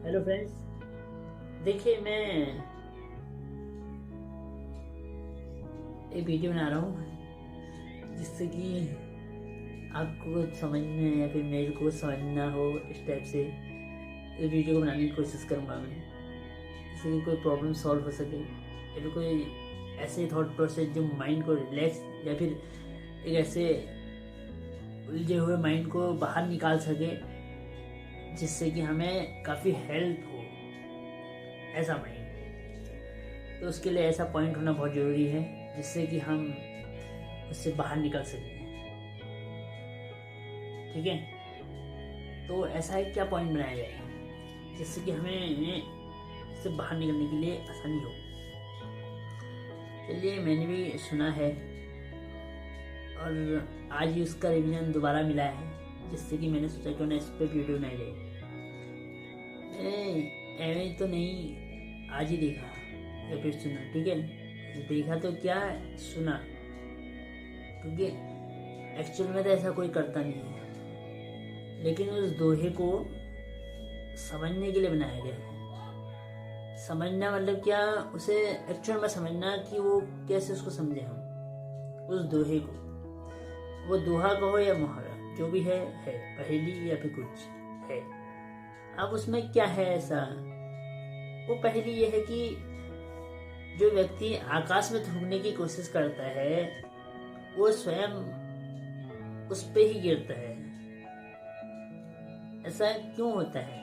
Hello friends, देखिए मैं एक वीडियो बना रहा हूँ जिससे कि आपको कुछ समझना या फिर मेरे को समझना हो। इस टाइप से इस वीडियो को बनाने की कोशिश करूँगा मैं, जिससे कि कोई प्रॉब्लम सॉल्व हो सके या फिर कोई ऐसे थॉट प्रोसेस जो माइंड को रिलैक्स या फिर एक ऐसे उलझे हुए माइंड को बाहर निकाल सके, जिससे कि हमें काफ़ी हेल्प हो ऐसा माइंड। तो उसके लिए ऐसा पॉइंट होना बहुत ज़रूरी है जिससे कि हम उससे बाहर निकल सकें। ठीक है, तो ऐसा है क्या पॉइंट बनाया जाए जिससे कि हमें इससे बाहर निकलने के लिए आसानी हो। चलिए, मैंने भी सुना है और आज ही उसका रिवीजन दोबारा मिला है, जिससे कि मैंने सोचा क्यों ना इस पर वीडियो बनाई जाए। मैंने तो नहीं, आज ही देखा या फिर सुना। ठीक है, देखा तो क्या, सुना, क्योंकि एक्चुअल में तो ऐसा कोई करता नहीं है, लेकिन उस दोहे को समझने के लिए बनाया गया है। समझना मतलब क्या, उसे एक्चुअल में समझना कि वो कैसे उसको समझे हम उस दोहे को। वो दोहा कहो या मुहावरा, जो भी है पहेली या फिर कुछ है। अब उसमें क्या है ऐसा, वो पहेली ये है कि जो व्यक्ति आकाश में थूकने की कोशिश करता है वो स्वयं उस पे ही गिरता है। ऐसा क्यों होता है?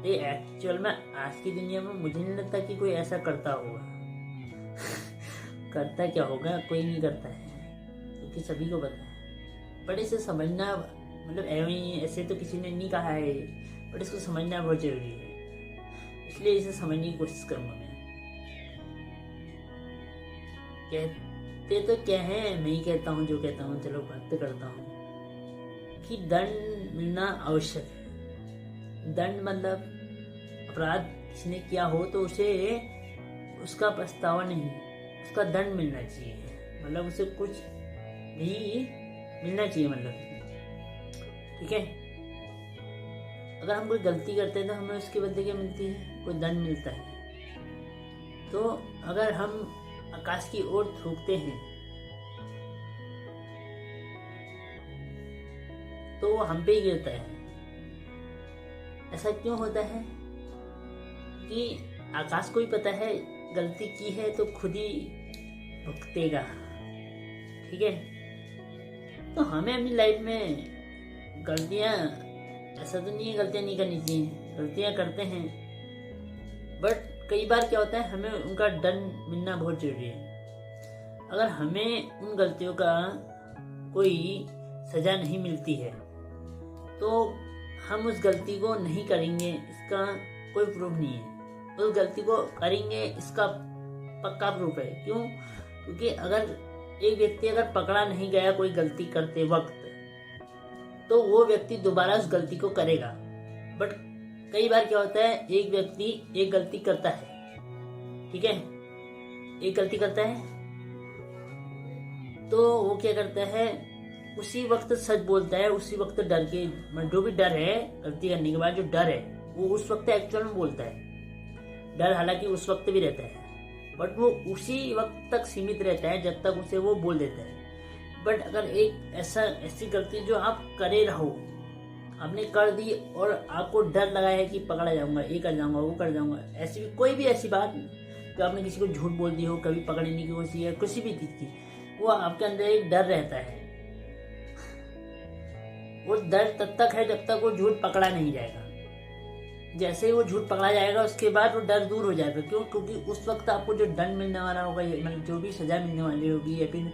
ये एक्चुअल में आज की दुनिया में मुझे नहीं लगता कि कोई ऐसा करता होगा। करता क्या होगा, कोई नहीं करता है, क्योंकि सभी को पता है। बट इसे समझना, मतलब ऐसे तो किसी ने नहीं कहा है, बट इसको समझना बहुत जरूरी है, इसलिए इसे समझने की कोशिश करूंगा मैं। कहते तो क्या है, मैं ही कहता हूँ जो कहता हूँ, चलो बात तो करता हूँ कि दंड मिलना आवश्यक है। दंड मतलब अपराध किसी ने किया हो तो उसे उसका पछतावा नहीं, उसका दंड मिलना चाहिए। मतलब उसे कुछ भी मिलना चाहिए, मतलब ठीक है। अगर हम कोई गलती करते हैं तो हमें उसके बदले क्या मिलती है? कोई दंड मिलता है। तो अगर हम आकाश की ओर थूकते हैं तो वो हम पे ही गिरता है। ऐसा क्यों होता है? कि आकाश को ही पता है गलती की है तो खुद ही भुगतेगा। ठीक है, तो हमें अपनी लाइफ में गलतियां, ऐसा तो नहीं है गलतियां नहीं करनी चाहिए, गलतियां करते हैं, बट कई बार क्या होता है, हमें उनका दंड मिलना बहुत जरूरी है। अगर हमें उन गलतियों का कोई सजा नहीं मिलती है तो हम उस गलती को नहीं करेंगे, इसका कोई प्रूफ नहीं है। उस गलती को करेंगे इसका पक्का प्रूफ है। क्यों? क्योंकि अगर एक व्यक्ति अगर पकड़ा नहीं गया कोई गलती करते वक्त, तो वो व्यक्ति दोबारा उस गलती को करेगा। बट कई बार क्या होता है, एक व्यक्ति एक गलती करता है, ठीक है, एक गलती करता है तो वो क्या करता है, उसी वक्त सच बोलता है, उसी वक्त डर के, जो भी डर है गलती करने के बाद जो डर है वो उस वक्त एक्चुअल में बोलता है। डर हालांकि उस वक्त भी रहता है, बट वो उसी वक्त तक सीमित रहता है जब तक उसे वो बोल देता है। बट अगर एक ऐसी गलती जो आप करे रहो, आपने कर दी और आपको डर लगा है कि पकड़ा जाऊंगा, ये कर जाऊंगा, वो कर जाऊंगा, ऐसी भी कोई भी ऐसी बात जो आपने किसी को झूठ बोल दी हो, कभी पकड़ने की कोशिश है, किसी भी चीज की, वो आपके अंदर एक डर रहता है। वो डर तब तक है जब तक वो झूठ पकड़ा नहीं जाएगा। जैसे ही वो झूठ पकड़ा जाएगा उसके बाद वो डर दूर हो जाएगा। क्यों? क्योंकि उस वक्त आपको जो दंड मिलने वाला होगा, मतलब जो भी सजा मिलने वाली होगी या फिर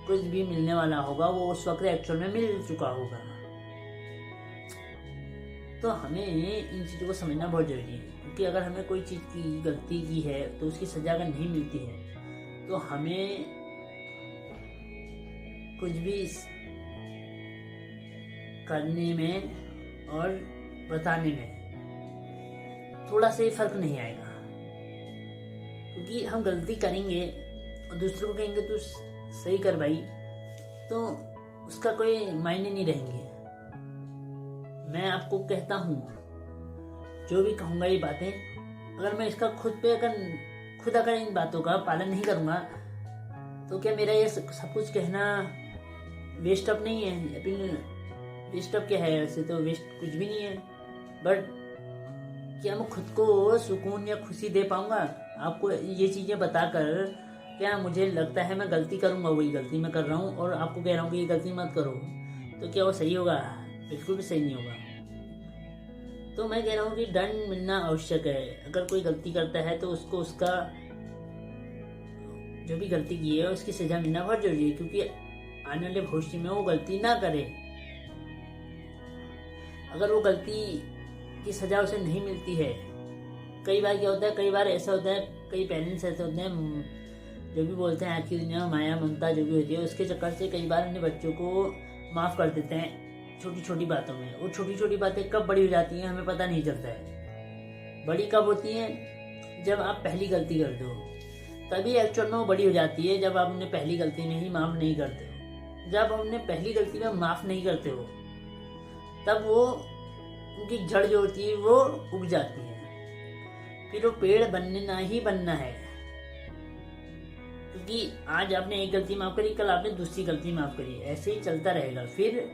कुछ भी मिलने वाला होगा, वो उस वक्त एक्चुअल में मिल चुका होगा। तो हमें इन चीज़ों को समझना बहुत जरूरी है, क्योंकि अगर हमें कोई चीज़ की गलती की है तो उसकी सजा अगर नहीं मिलती है तो हमें कुछ भी करने में और बताने में थोड़ा सा फर्क नहीं आएगा। क्योंकि हम गलती करेंगे और दूसरों को कहेंगे तू सही कर भाई, तो उसका कोई मायने नहीं रहेंगे। मैं आपको कहता हूँ जो भी कहूँगा ये बातें, अगर मैं इसका खुद अगर इन बातों का पालन नहीं करूँगा तो क्या मेरा ये सब कुछ कहना वेस्ट अप नहीं है? वेस्ट अप क्या है? ऐसे तो वेस्ट कुछ भी नहीं है, बट क्या मैं खुद को सुकून या खुशी दे पाऊंगा आपको ये चीज़ें बताकर? क्या मुझे लगता है मैं गलती करूंगा, वही गलती मैं कर रहा हूँ और आपको कह रहा हूँ कि ये गलती मत करो, तो क्या वो सही होगा? बिल्कुल भी सही नहीं होगा। तो मैं कह रहा हूँ कि दंड मिलना आवश्यक है। अगर कोई गलती करता है तो उसको उसका जो भी गलती की है उसकी सजा मिलना बहुत जरूरी है, क्योंकि आने वाले भविष्य में वो गलती ना करे। अगर वो गलती की सजा उसे नहीं मिलती है, कई बार क्या होता है, कई बार ऐसा होता है, कई पेरेंट्स ऐसे होते हैं जो भी बोलते हैं आज की दुनिया में माया ममता जो भी होती है उसके चक्कर से कई बार अपने बच्चों को माफ़ कर देते हैं छोटी छोटी बातों में। और छोटी छोटी बातें कब बड़ी हो जाती हैं हमें पता नहीं चलता है। बड़ी कब होती हैं? जब आप पहली गलती करते हो, तभी एक्चुअल में वो बड़ी हो जाती है। जब आप उन्हें पहली गलती में ही माफ़ नहीं करते हो, जब उन्हें पहली गलती में माफ़ नहीं करते हो, तब वो उनकी जड़ जो होती है वो उग जाती है, फिर वो पेड़ बनना ही बनना है। क्योंकि आज आपने एक गलती माफ करी, कल आपने दूसरी गलती माफ करी, ऐसे ही चलता रहेगा। फिर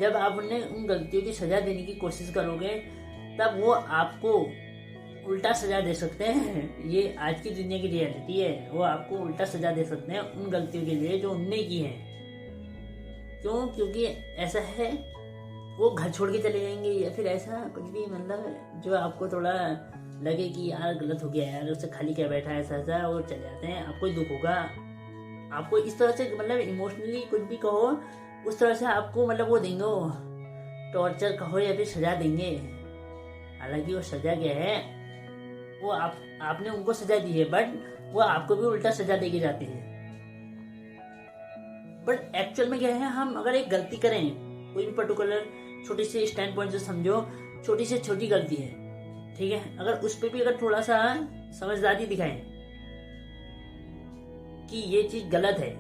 जब आप उन्हें उन गलतियों की सजा देने की कोशिश करोगे तब वो आपको उल्टा सजा दे सकते हैं। ये आज की दुनिया की रियलिटी है। वो आपको उल्टा सजा दे सकते हैं उन गलतियों के लिए जो उनने की है। क्यों? क्योंकि ऐसा है, वो घर छोड़ के चले जाएंगे या फिर ऐसा कुछ भी, मतलब जो आपको थोड़ा लगे कि यार गलत हो गया यार, उससे खाली क्या बैठा है, ऐसा वो चले जाते हैं। आपको दुख होगा, आपको इस तरह से मतलब इमोशनली कुछ भी कहो उस तरह से आपको मतलब वो देंगे, वो टॉर्चर कहो या फिर सजा देंगे। हालांकि वो सजा क्या है, वो आपने उनको सजा दी है, बट वो आपको भी उल्टा सजा देके जाते हैं। बट एक्चुअल में क्या है, हम अगर एक गलती करें, कोई भी पर्टिकुलर छोटी सी स्टैंड पॉइंट से समझो, छोटी से छोटी गलती है, ठीक है, अगर उस पर भी अगर थोड़ा सा समझदारी दिखाएं कि ये चीज गलत है,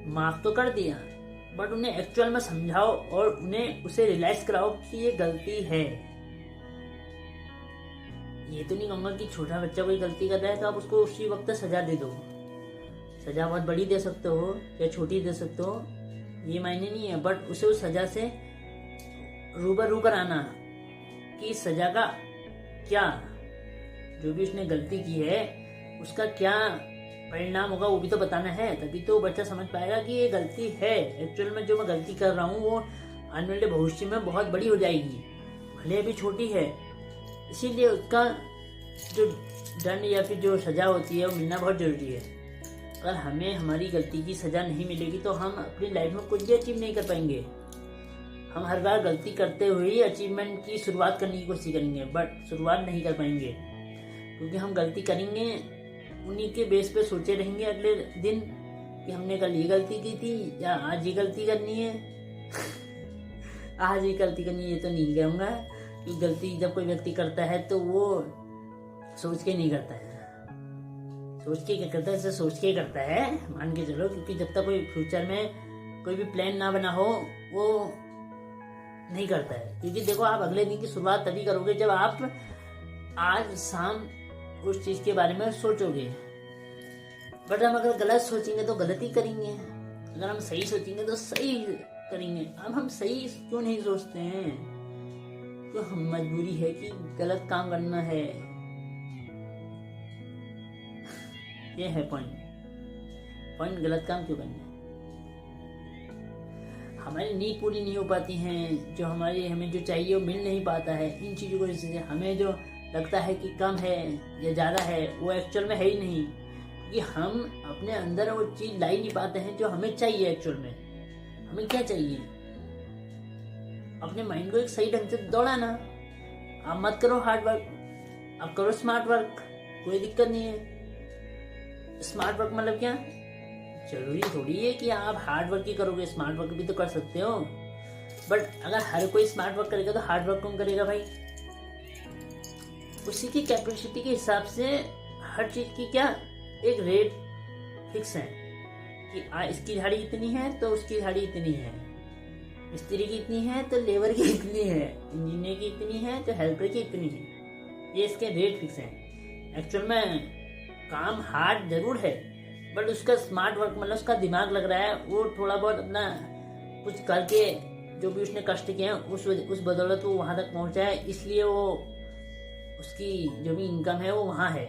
माफ तो कर दिया, बट उन्हें एक्चुअल में समझाओ और उन्हें उसे रियलाइज कराओ कि ये गलती है। ये तो नहीं कहूंगा कि छोटा बच्चा कोई गलती कर रहा है तो आप उसको उसी वक्त सजा दे दो। सजा बहुत बड़ी दे सकते हो या छोटी दे सकते हो, ये मायने नहीं है, बट उसे उस सजा से रूबरू कराना कि सजा का क्या, जो भी उसने गलती की है उसका क्या परिणाम होगा वो भी तो बताना है। तभी तो बच्चा समझ पाएगा कि ये गलती है, एक्चुअल में जो मैं गलती कर रहा हूँ वो आने वाले भविष्य में बहुत बड़ी हो जाएगी, भले अभी छोटी है। इसीलिए उसका जो दंड या फिर जो सजा होती है वो मिलना बहुत जरूरी है। अगर हमें हमारी गलती की सजा नहीं मिलेगी तो हम अपनी लाइफ में कुछ भी अचीव नहीं कर पाएंगे। हम हर बार गलती करते हुए ही अचीवमेंट की शुरुआत करने की कोशिश करेंगे, बट शुरुआत नहीं कर पाएंगे, क्योंकि हम गलती करेंगे उन्हीं के बेस पे सोचे रहेंगे अगले दिन कि हमने कल ये गलती की थी या आज ये गलती करनी है। आज ये गलती करनी है ये तो नहीं कहूँगा, क्योंकि गलती जब कोई व्यक्ति करता है तो वो सोच के नहीं करता है, सोच के क्या करता है, इसे सोच के करता है मान के चलो, क्योंकि जब तक कोई फ्यूचर में कोई भी प्लान ना बना हो वो नहीं करता है। क्योंकि देखो, आप अगले दिन की शुरुआत तभी करोगे जब आप आज शाम उस चीज के बारे में सोचोगे। बट हम अगर गलत सोचेंगे तो गलत ही करेंगे, अगर हम सही सोचेंगे तो सही करेंगे। अब हम सही क्यों नहीं सोचते हैं? क्यों हम मजबूरी है कि गलत काम करना है, ये है पॉइंट गलत काम क्यों करना है। हमारी नीड पूरी नहीं हो पाती हैं, जो हमें जो चाहिए वो मिल नहीं पाता है। इन चीज़ों को जैसे हमें जो लगता है कि कम है या ज़्यादा है वो एक्चुअल में है ही नहीं, क्योंकि हम अपने अंदर वो चीज़ ला ही नहीं पाते हैं जो हमें चाहिए। एक्चुअल में हमें क्या चाहिए? अपने माइंड को एक सही ढंग से दौड़ाना। आप मत करो हार्ड वर्क, आप करो स्मार्ट वर्क, कोई दिक्कत नहीं है। स्मार्ट वर्क मतलब क्या? जरूरी थोड़ी है कि आप हार्ड वर्क ही करोगे, स्मार्ट वर्क भी तो कर सकते हो। बट अगर हर कोई स्मार्ट वर्क करेगा तो हार्ड वर्क कौन करेगा भाई? उसी की कैपेसिटी के हिसाब से हर चीज की क्या एक रेट फिक्स है कि इसकी दिहाड़ी इतनी है तो उसकी दिहाड़ी इतनी है। मिस्त्री की इतनी है तो लेबर की इतनी है, इंजीनियर की इतनी है तो हेल्पर की इतनी है। ये इसके रेट फिक्स हैं। एक्चुअल में काम हार्ड जरूर है, बट उसका स्मार्ट वर्क मतलब उसका दिमाग लग रहा है, वो थोड़ा बहुत अपना कुछ करके जो भी उसने कष्ट किए हैं उस बदौलत वो वहाँ तक पहुँचा है, इसलिए वो उसकी जो भी इनकम है वो वहाँ है,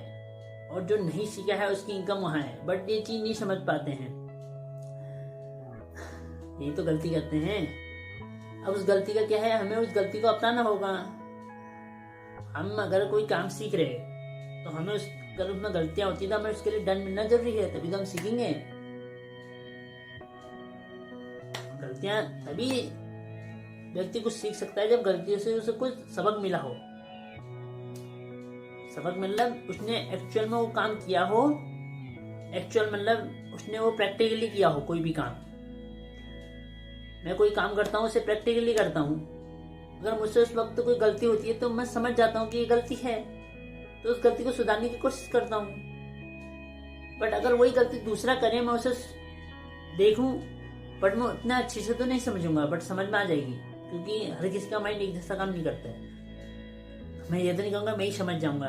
और जो नहीं सीखा है उसकी इनकम वहाँ है। बट ये चीज़ नहीं समझ पाते हैं, यही तो गलती करते हैं। अब उस गलती का क्या है, हमें उस गलती को अपनाना होगा। हम अगर कोई काम सीख रहे तो हमें अगर उसमें गलतियां होती है तो हमें उसके लिए दंड मिलना जरूरी है, तभी तो हम सीखेंगे। गलतियां तभी व्यक्ति कुछ सीख सकता है जब गलतियों से उसे कुछ सबक मिला हो। सबक मतलब उसने एक्चुअल में वो काम किया हो, एक्चुअल मतलब उसने वो प्रैक्टिकली किया हो। कोई भी काम मैं कोई काम करता हूँ उसे प्रैक्टिकली करता हूँ, अगर मुझसे उस वक्त कोई गलती होती है तो मैं समझ जाता हूँ कि ये गलती है, तो उस गलती को सुधारने की कोशिश करता हूँ। बट अगर वही गलती दूसरा करे, मैं उसे देखूं बट मैं उतना अच्छे से तो नहीं समझूंगा, बट समझ में आ जाएगी, क्योंकि हर किसी का माइंड एक जैसा काम नहीं करता है। मैं ये तो नहीं कहूँगा मैं ही समझ जाऊंगा,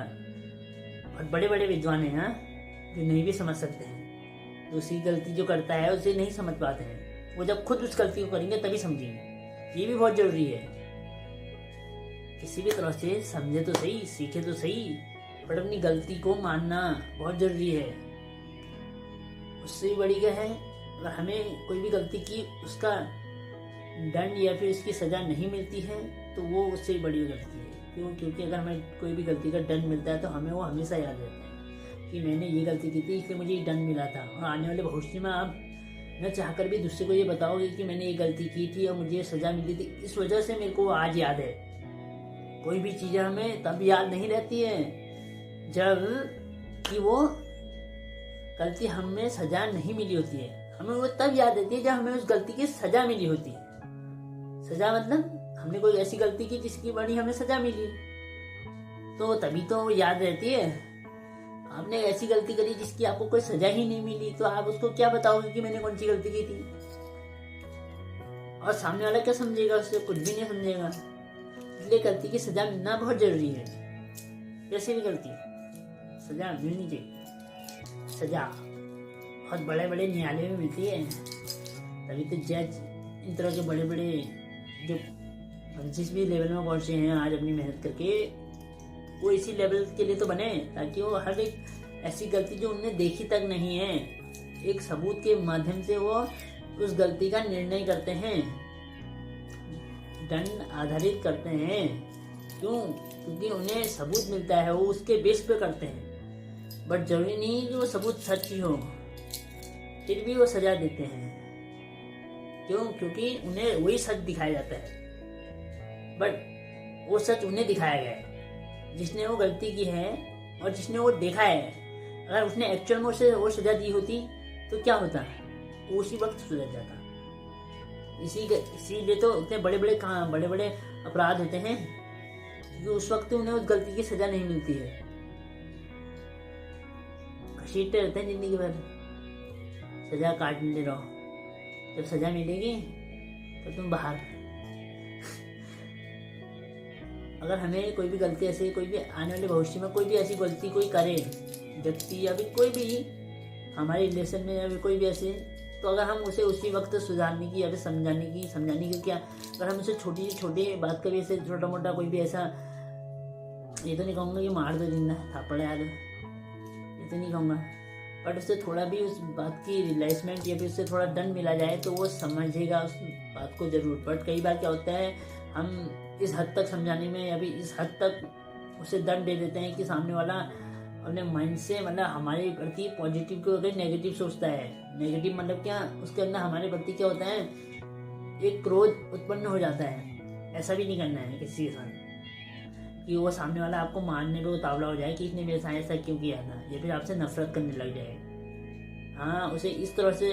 और बड़े बड़े विद्वान हैं हाँ, जो नहीं भी समझ सकते हैं, दूसरी गलती जो करता है उसे नहीं समझ पाते हैं। वो जब खुद उस गलती को करेंगे तभी समझेंगे। ये भी बहुत जरूरी है, किसी भी तरह से समझे तो सही, सीखे तो सही, बट अपनी गलती को मानना बहुत जरूरी है। उससे भी बड़ी क्या है, अगर हमें कोई भी गलती की उसका दंड या फिर उसकी सजा नहीं मिलती है तो वो उससे भी बड़ी गलती है। क्यों? क्योंकि अगर हमें कोई भी गलती का दंड मिलता है तो हमें वो हमेशा याद रहता है कि मैंने ये गलती की थी इसलिए मुझे ये दंड मिला था। और आने वाले भविष्य में आप न चाहकर भी दूसरे को ये बताओगे कि मैंने ये गलती की थी और मुझे सजा मिली थी, इस वजह से मेरे को आज याद है। कोई भी चीज़ें हमें तब याद नहीं रहती है जब कि वो गलती हमें सजा नहीं मिली होती है, हमें वो तब याद रहती है जब हमें उस गलती की सजा मिली होती है। सजा मतलब हमने कोई ऐसी गलती की जिसकी बड़ी हमें सजा मिली, तो तभी तो वो याद रहती है। आपने ऐसी गलती करी जिसकी आपको कोई सजा ही नहीं मिली, तो आप उसको क्या बताओगे कि मैंने कौन सी गलती की थी? और सामने वाला क्या समझेगा? उससे कुछ भी नहीं समझेगा। इसलिए गलती की सजा मिलना बहुत जरूरी है। कैसे भी गलती सजा मिलनी चाहिए। सजा बहुत बड़े बड़े न्यायालय में मिलती है, तभी तो जज इन तरह के बड़े बड़े जो जिस भी लेवल में पहुंचे हैं आज अपनी मेहनत करके, वो इसी लेवल के लिए तो बने ताकि वो हर एक ऐसी गलती जो उनने देखी तक नहीं है, एक सबूत के माध्यम से वो उस गलती का निर्णय करते हैं, दंड आधारित करते हैं। क्यों? क्योंकि उन्हें सबूत मिलता है, वो उसके बेस पे करते हैं। बट जरूरी नहीं कि वो सबूत सच ही हो, फिर भी वो सजा देते हैं। क्यों? क्योंकि उन्हें वही सच दिखाया जाता है, बट वो सच उन्हें दिखाया गया है जिसने वो गलती की है और जिसने वो देखा है। अगर उसने एक्चुअल में उसे वो सजा दी होती तो क्या होता, वो उसी वक्त सुधर जाता। इसीलिए तो इतने बड़े बड़े अपराध होते हैं कि उस वक्त उन्हें उस गलती की सजा नहीं मिलती है। घसीटते रहते हैं जिंदगी भर, सजा काटते रहो, जब सजा मिलेगी तो तुम बाहर। अगर हमें कोई भी गलती ऐसे, कोई भी आने वाले भविष्य में कोई भी ऐसी गलती कोई करे, व्यक्ति या फिर कोई भी हमारे रिलेशन में या फिर कोई भी ऐसे, तो अगर हम उसे उसी वक्त सुधारने की या फिर समझाने की क्या, अगर हम उसे छोटी से छोटी बात करें, ऐसे छोटा मोटा कोई भी ऐसा, ये तो नहीं कहूँगा कि मार दो जिंदा थापड़ याद, ये तो नहीं कहूँगा, बट उससे थोड़ा भी उस बात की रियलाइजमेंट या फिर उससे थोड़ा दंड मिला जाए तो वो समझेगा उस बात को जरूर। बट कई बार क्या होता है, हम इस हद तक समझाने में या फिर इस हद तक उसे दंड दे देते हैं कि सामने वाला अपने माइंड से मतलब हमारे प्रति पॉजिटिव को अगर नेगेटिव सोचता है। नेगेटिव मतलब क्या, उसके अंदर हमारे प्रति क्या होता है, एक क्रोध उत्पन्न हो जाता है। ऐसा भी नहीं करना है किसी के साथ कि वो सामने वाला आपको मारने पे उतावला हो जाए कि इसने मेरे साथ ऐसा क्यों किया था, या फिर आपसे नफरत करने लग जाए। हाँ, उसे इस तरह से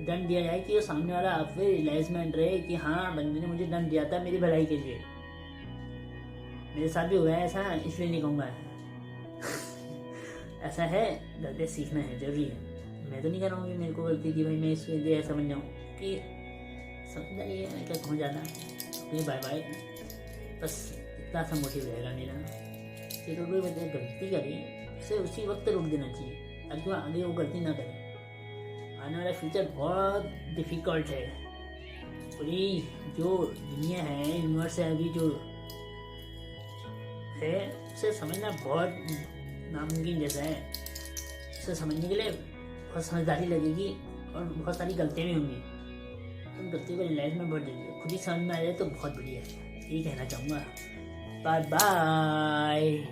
दंड दिया जाए कि वो सामने वाला आप पे रियलाइजमेंट रहे कि हाँ बंदे ने मुझे दंड दिया था मेरी भलाई के लिए। मेरे साथ भी हुआ है ऐसा, इसलिए नहीं कहूँगा ऐसा है। गलती सीखना है, जरूरी है। मैं तो नहीं कह रहा हूँ कि मेरे को गलती की भाई मैं इसके लिए ऐसा बन जाऊँ, कि समझदारी है, मैं क्या कहूँ ज़्यादा। ओके बाय बाय, बस इतना सा मोटिव रहेगा मेरा कि अगर कोई बच्चा गलती करे उसे उसी वक्त रोक देना चाहिए ताकि वो आगे वो गलती ना करे। आने वाला फ्यूचर बहुत डिफ़िकल्ट है। पूरी जो दुनिया है, यूनिवर्स है अभी जो है, उसे समझना बहुत नामुमकिन जैसा है। उसे समझने के लिए बहुत समझदारी लगेगी और बहुत सारी गलतियाँ भी होंगी। तो गलतियों को रियलाइज में बहुत जल्दी खुद ही समझ में आ जाए तो बहुत बढ़िया है, यही कहना चाहूँगा। Bye bye.